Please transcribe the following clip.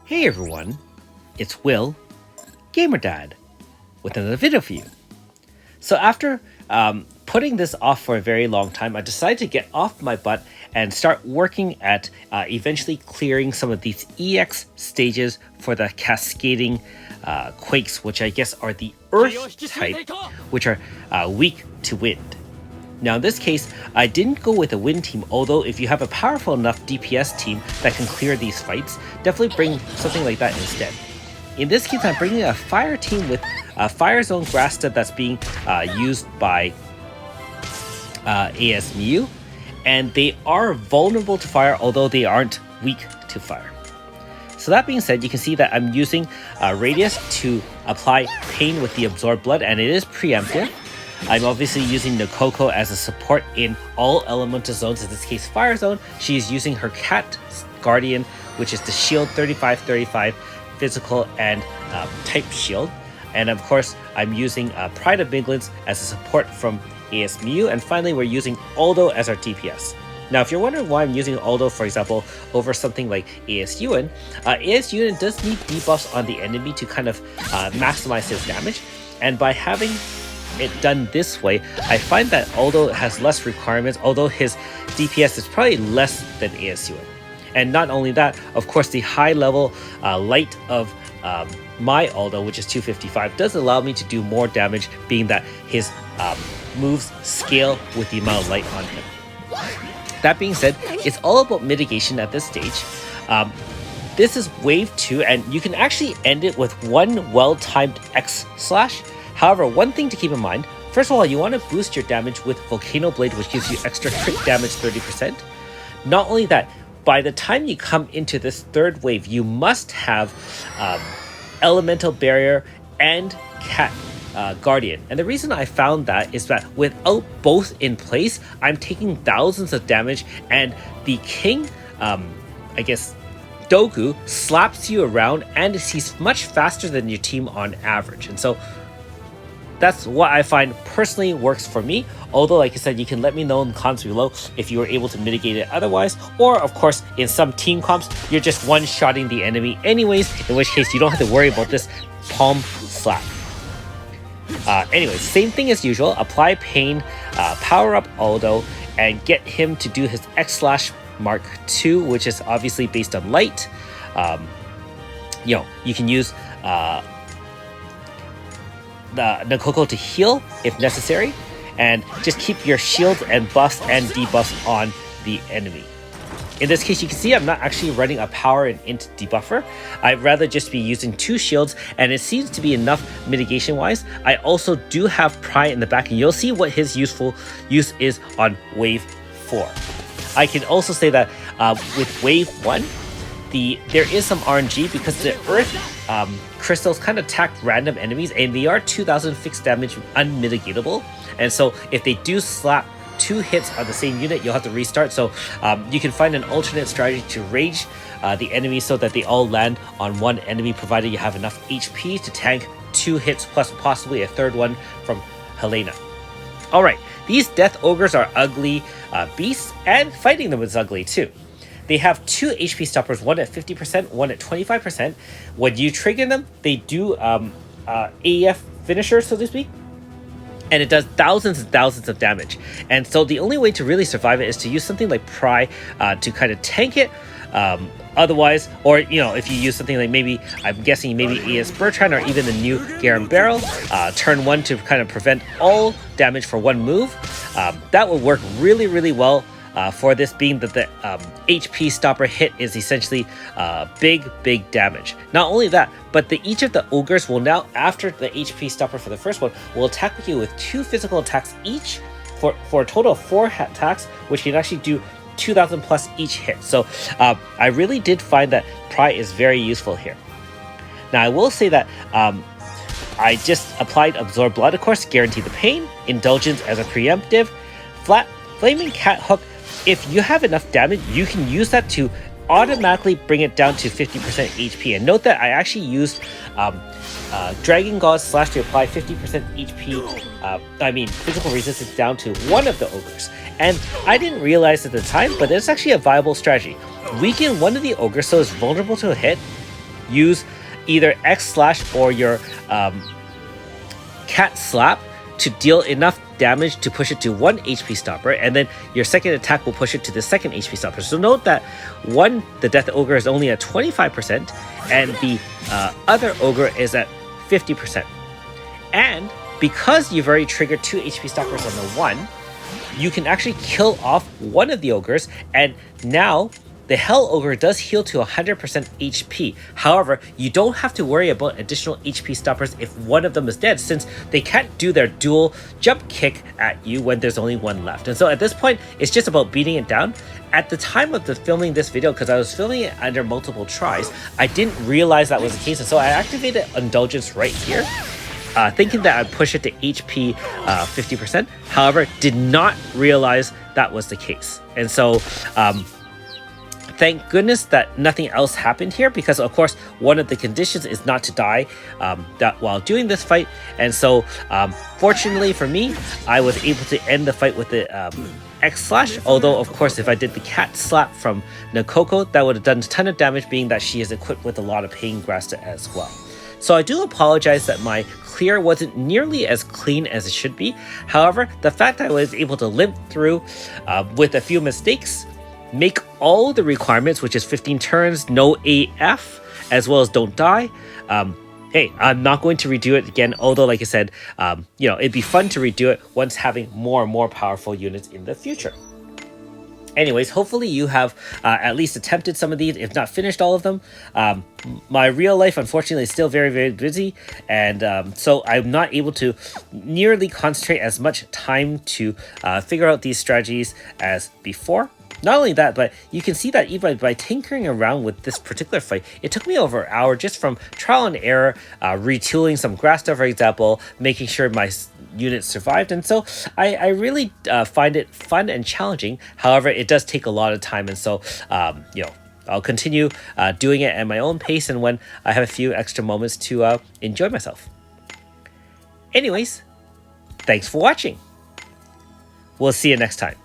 Hey everyone, it's Will, Gamer Dad, with another video for you. So after putting this off for a very long time, I decided to get off my butt and start working at eventually clearing some of these EX stages for the Cascading Quakes, which I guess are the Earth type, which are weak to wind. Now in this case, I didn't go with a wind team, although if you have a powerful enough DPS team that can clear these fights, definitely bring something like that instead. In this case, I'm bringing a fire team with a Fire Zone Grasta that's being used by ASMU, and they are vulnerable to fire, although they aren't weak to fire. So that being said, you can see that I'm using Radius to apply Pain with the Absorb Blood, and it is preemptive. I'm obviously using Nokoko as a support in all elemental zones, in this case Fire Zone. She is using her Cat Guardian, which is the shield 35-35 physical and type shield. And of course, I'm using Pride of Miglins as a support from ASMU. And finally, we're using Aldo as our DPS. Now, if you're wondering why I'm using Aldo, for example, over something like ASUN, ASUN does need debuffs on the enemy to kind of maximize his damage. And by having it done this way, I find that Aldo has less requirements, although his DPS is probably less than ASUN. And not only that, of course, the high level light of my Aldo, which is 255, does allow me to do more damage, being that his moves scale with the amount of light on him. That being said, it's all about mitigation at this stage. This is wave 2, and you can actually end it with one well-timed X slash. However, one thing to keep in mind, first of all, you want to boost your damage with Volcano Blade, which gives you extra crit damage 30%. Not only that, by the time you come into this third wave, you must have Elemental Barrier and Cat Guardian. And the reason I found that is that without both in place, I'm taking thousands of damage, and the King, Dogu, slaps you around, and he's much faster than your team on average. And so that's what I find personally works for me. Although, like I said, you can let me know in the comments below if you were able to mitigate it otherwise. Or, of course, in some team comps, you're just one-shotting the enemy anyways, in which case you don't have to worry about this palm slap. Anyways, same thing as usual. Apply Pain, power up Aldo, and get him to do his X Mark II, which is obviously based on light. You can use the Nokoko to heal if necessary, and just keep your shields and buffs and debuffs on the enemy. In this case, you can see I'm not actually running a power and int debuffer. I'd rather just be using 2 shields, and it seems to be enough mitigation wise. I also do have Pry in the back, and you'll see what his useful use is on wave 4. I can also say that with wave 1, there is some RNG because the Earth crystals kind of attack random enemies, and they are 2000 fixed damage unmitigatable. And so if they do slap 2 hits on the same unit, you'll have to restart. So you can find an alternate strategy to rage the enemy so that they all land on one enemy, provided you have enough HP to tank 2 hits plus possibly a third one from Helena. Alright, these Death Ogres are ugly beasts, and fighting them is ugly too. They have 2 HP stoppers, one at 50%, one at 25%. When you trigger them, they do AEF finisher, so to speak, and it does thousands and thousands of damage. And so the only way to really survive it is to use something like Pry to kind of tank it. Otherwise, or if you use something like I'm guessing maybe AS Bertrand or even the new Garen Barrel, turn 1 to kind of prevent all damage for 1 move. That will work really, really well. For this, being that the HP stopper hit is essentially big damage. Not only that, but each of the ogres will now, after the HP stopper for the first one, will attack you with 2 physical attacks each for a total of 4 attacks, which can actually do 2000 plus each hit. So I really did find that Pry is very useful here. Now I will say that I just applied Absorb Blood, of course, guarantee the pain, Indulgence as a preemptive, Flaming Cat Hook. If you have enough damage, you can use that to automatically bring it down to 50% HP. And note that I actually used Dragon Gauze slash to apply 50% HP, physical resistance down to one of the ogres. And I didn't realize at the time, but it's actually a viable strategy. Weaken one of the ogres so it's vulnerable to a hit, use either X slash or your cat slap to deal enough damage to push it to 1 HP stopper, and then your second attack will push it to the second HP stopper. So note that the Death Ogre is only at 25%, and the other Ogre is at 50%. And because you've already triggered 2 HP stoppers on the one, you can actually kill off one of the Ogres, and now the Hell Ogre does heal to 100% HP. However, you don't have to worry about additional HP stoppers if one of them is dead, since they can't do their dual jump kick at you when there's only one left. And so at this point, it's just about beating it down. At the time of filming this video, because I was filming it under multiple tries, I didn't realize that was the case. And so I activated Indulgence right here, thinking that I'd push it to HP 50%. However, did not realize that was the case. And so thank goodness that nothing else happened here, because of course one of the conditions is not to die while doing this fight. And so fortunately for me, I was able to end the fight with the X slash, although of course if I did the cat slap from Nakoko, that would have done a ton of damage, being that she is equipped with a lot of Pain Grasta as well. So I do apologize that my clear wasn't nearly as clean as it should be. However, the fact that I was able to limp through with a few mistakes, make all the requirements, which is 15 turns, no AF, as well as don't die. Hey, I'm not going to redo it again, although like I said, it'd be fun to redo it once having more and more powerful units in the future. Anyways, hopefully you have at least attempted some of these, if not finished all of them. My real life, unfortunately, is still very, very busy. And so I'm not able to nearly concentrate as much time to figure out these strategies as before. Not only that, but you can see that even by tinkering around with this particular fight, it took me over an hour just from trial and error, retooling some Grasta, for example, making sure my units survived. And so I really find it fun and challenging. However, it does take a lot of time. And so, I'll continue doing it at my own pace and when I have a few extra moments to enjoy myself. Anyways, thanks for watching. We'll see you next time.